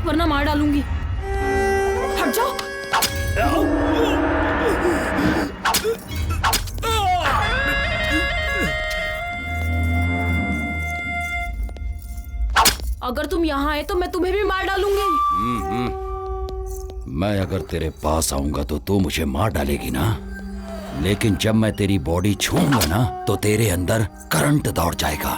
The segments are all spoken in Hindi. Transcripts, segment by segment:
वरना मार डालूंगी। हट जाओ। अगर तुम यहाँ आए तो मैं तुम्हें भी मार डालूंगी। मैं अगर तेरे पास आऊंगा तो तू मुझे मार डालेगी ना, लेकिन जब मैं तेरी बॉडी छूऊंगा ना तो तेरे अंदर करंट दौड़ जाएगा।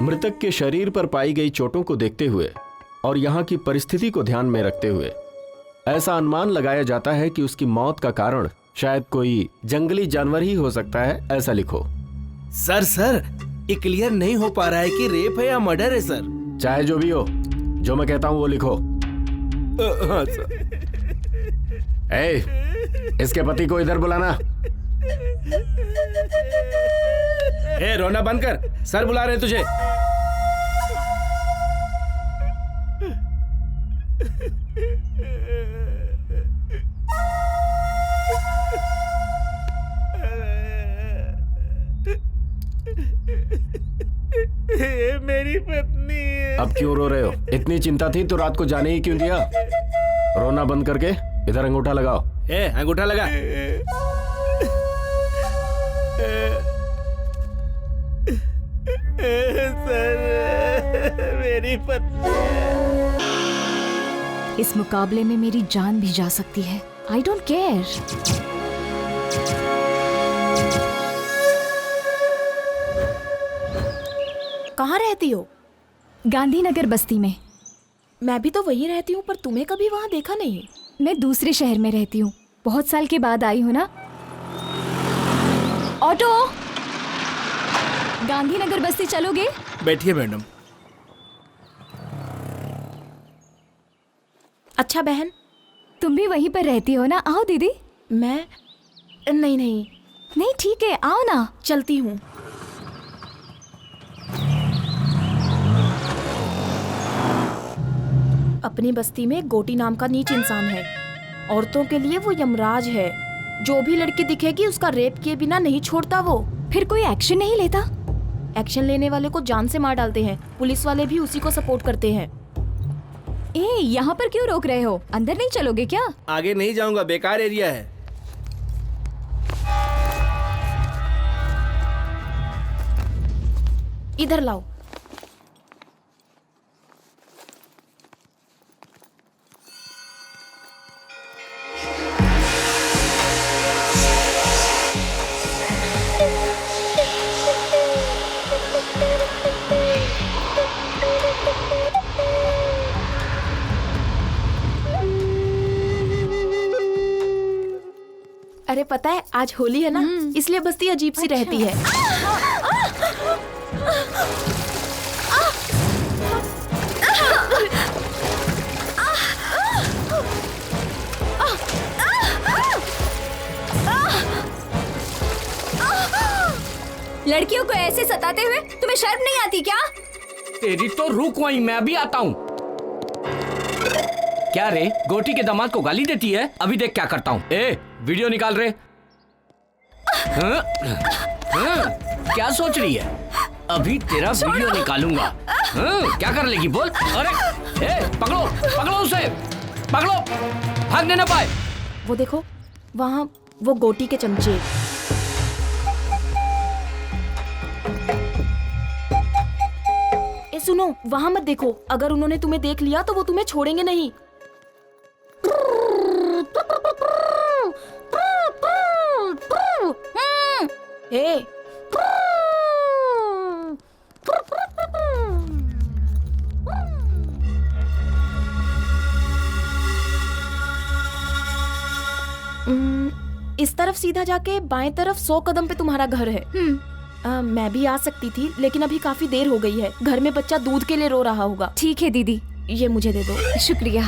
मृतक के शरीर पर पाई गई चोटों को देखते हुए और यहाँ की परिस्थिति को ध्यान में रखते हुए ऐसा अनुमान लगाया जाता है कि उसकी मौत का कारण शायद कोई जंगली जानवर ही हो सकता है। ऐसा लिखो। सर ये क्लियर नहीं हो पा रहा है कि रेप है या मर्डर है सर। चाहे जो भी हो, जो मैं कहता हूं वो लिखो। हाँ सर। इसके पति को इधर बुलाना। रोना बंद कर, सर बुला रहे तुझे। मेरी पत्नी है। अब क्यों रो रहे हो? इतनी चिंता थी तो रात को जाने ही क्यों दिया? रोना बंद करके इधर अंगूठा लगाओ। अंगूठा लगा। सर मेरी पत्नी। इस मुकाबले में मेरी जान भी जा सकती है। I don't care. कहाँ रहती हो? गांधीनगर बस्ती में। मैं भी तो वहीं रहती हूँ, पर तुम्हें कभी वहाँ देखा नहीं। मैं दूसरे शहर में रहती हूँ, बहुत साल के बाद आई हूँ ना। ऑटो, गांधीनगर बस्ती चलोगे? बैठिए मैडम। अच्छा बहन, तुम भी वहीं पर रहती हो ना? आओ दीदी। मैं नहीं ठीक है, आओ ना। चलती हूँ। अपनी बस्ती में गोटी नाम का नीच इंसान है। औरतों के लिए वो यमराज है। जो भी लड़की दिखेगी उसका रेप किए बिना नहीं छोड़ता वो। फिर कोई एक्शन नहीं लेता? एक्शन लेने वाले को जान से मार डालते हैं। पुलिस वाले भी उसी को सपोर्ट करते हैं। यहाँ पर क्यों रोक रहे हो? अंदर नहीं चलोगे क्या? आगे नहीं जाऊंगा, बेकार एरिया है। इधर लाओ। अरे पता है आज होली है ना, इसलिए बस्ती अजीब सी रहती है। लड़कियों को ऐसे सताते हुए तुम्हें शर्म नहीं आती क्या? तेरी तो रुक वहीं, मैं अभी आता हूँ। क्या रे, गोटी के दामाद को गाली देती है? अभी देख क्या करता हूँ। वीडियो निकाल रहे। क्या सोच रही है? अभी तेरा वीडियो निकालूंगा। क्या कर लेगी बोल? अरे पकड़ो पकड़ो उसे, पकड़ो, भागने ना पाए। वो देखो वहाँ वो गोटी के चमचे। सुनो, वहां मत देखो। अगर उन्होंने तुम्हें देख लिया तो वो तुम्हें छोड़ेंगे नहीं। हे इस तरफ सीधा जाके बाएं तरफ 100 कदम पे तुम्हारा घर है। मैं भी आ सकती थी, लेकिन अभी काफी देर हो गई है। घर में बच्चा दूध के लिए रो रहा होगा। ठीक है दीदी। ये मुझे दे दो। शुक्रिया।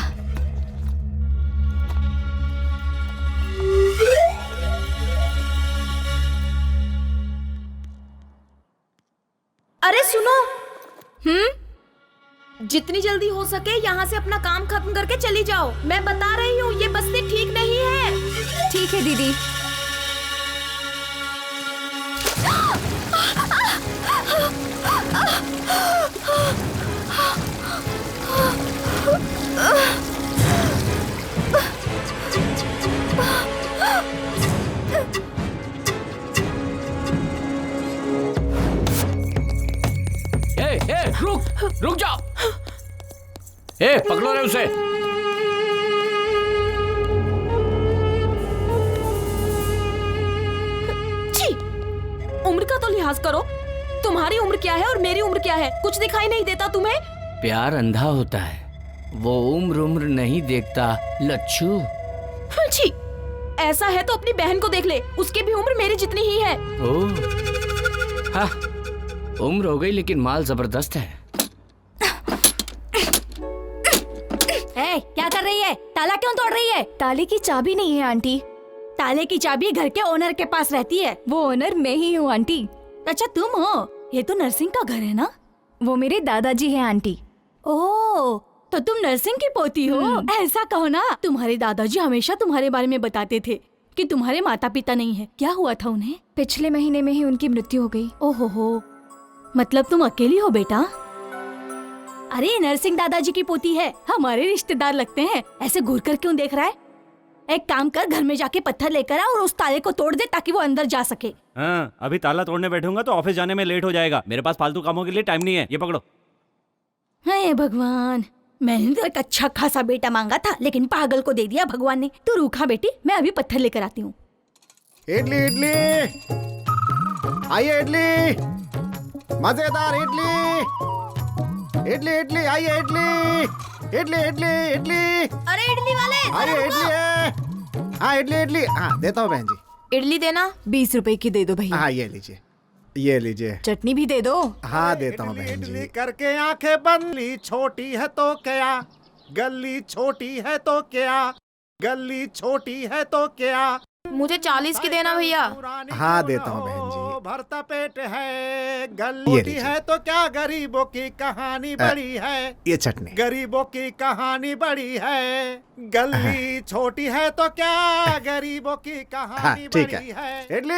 अरे सुनो। जितनी जल्दी हो सके यहाँ से अपना काम खत्म करके चली जाओ। मैं बता रही हूँ, ये बस्ती ठीक नहीं है। ठीक है दीदी। रुक जाओ। ए, पकड़ो रे उसे। छी, उम्र का तो लिहाज करो। तुम्हारी उम्र क्या है और मेरी उम्र क्या है? कुछ दिखाई नहीं देता तुम्हें? प्यार अंधा होता है, वो उम्र नहीं देखता लच्छू। छी, ऐसा है तो अपनी बहन को देख ले, उसकी भी उम्र मेरी जितनी ही है। ओह, हाँ, उम्र हो गई लेकिन माल जबरदस्त है। क्या कर रही है? ताला क्यों तोड़ रही है? ताले की चाबी नहीं है आंटी। ताले की चाबी घर के ओनर के पास रहती है। वो ओनर मैं ही हूँ आंटी। अच्छा तुम हो? ये तो नरसिंह का घर है ना? वो मेरे दादाजी हैं आंटी। ओह, तो तुम नरसिंह की पोती हो? ऐसा कहो ना। तुम्हारे दादाजी हमेशा तुम्हारे बारे में बताते थे कि तुम्हारे माता पिता नहीं है। क्या हुआ था उन्हें? पिछले महीने में ही उनकी मृत्यु हो गई। ओहो, मतलब तुम अकेली हो बेटा? अरे नरसिंह दादाजी की पोती है, हमारे रिश्तेदार लगते हैं। ऐसे घूर कर क्यों देख रहा है? एक काम कर, घर में जाके पत्थर लेकर आ और उस ताले को तोड़ दे ताकि वो अंदर जा सके। हाँ, अभी ताला तोड़ने बैठूंगा तो ऑफिस जाने में लेट हो जाएगा। मेरे पास फालतू कामों के लिए टाइम नहीं है। ये पकड़ो। हे भगवान, मैंने तो एक अच्छा खासा बेटा मांगा था, लेकिन पागल को दे दिया भगवान ने। तू रूखा बेटी, मैं अभी पत्थर लेकर आती हूँ। इडली इडली, आइए इडली, मजेदार इडली। इडली इडली, आइए इडली, इडली इडली इडली। अरे इडली वाले, आइए इडली है। हाँ इडली इडली, हाँ देता हूँ बहन जी। इडली देना। 20 रुपए की दे दो भैया। हाँ ये लीजिए, ये लीजिए। चटनी भी दे दो। हाँ देता हूँ बहन जी। करके आंखें बंद, छोटी है तो क्या, गली छोटी है तो क्या, गली छोटी है तो क्या। मुझे 40 की देना भैया। हाँ देता हूँ बहन जी। भरता पेट है, गली छोटी है तो क्या, गरीबों की कहानी बड़ी है। ये चटनी। गरीबों की कहानी बड़ी है, गली छोटी है तो क्या, गरीबों की कहानी बड़ी है। इडली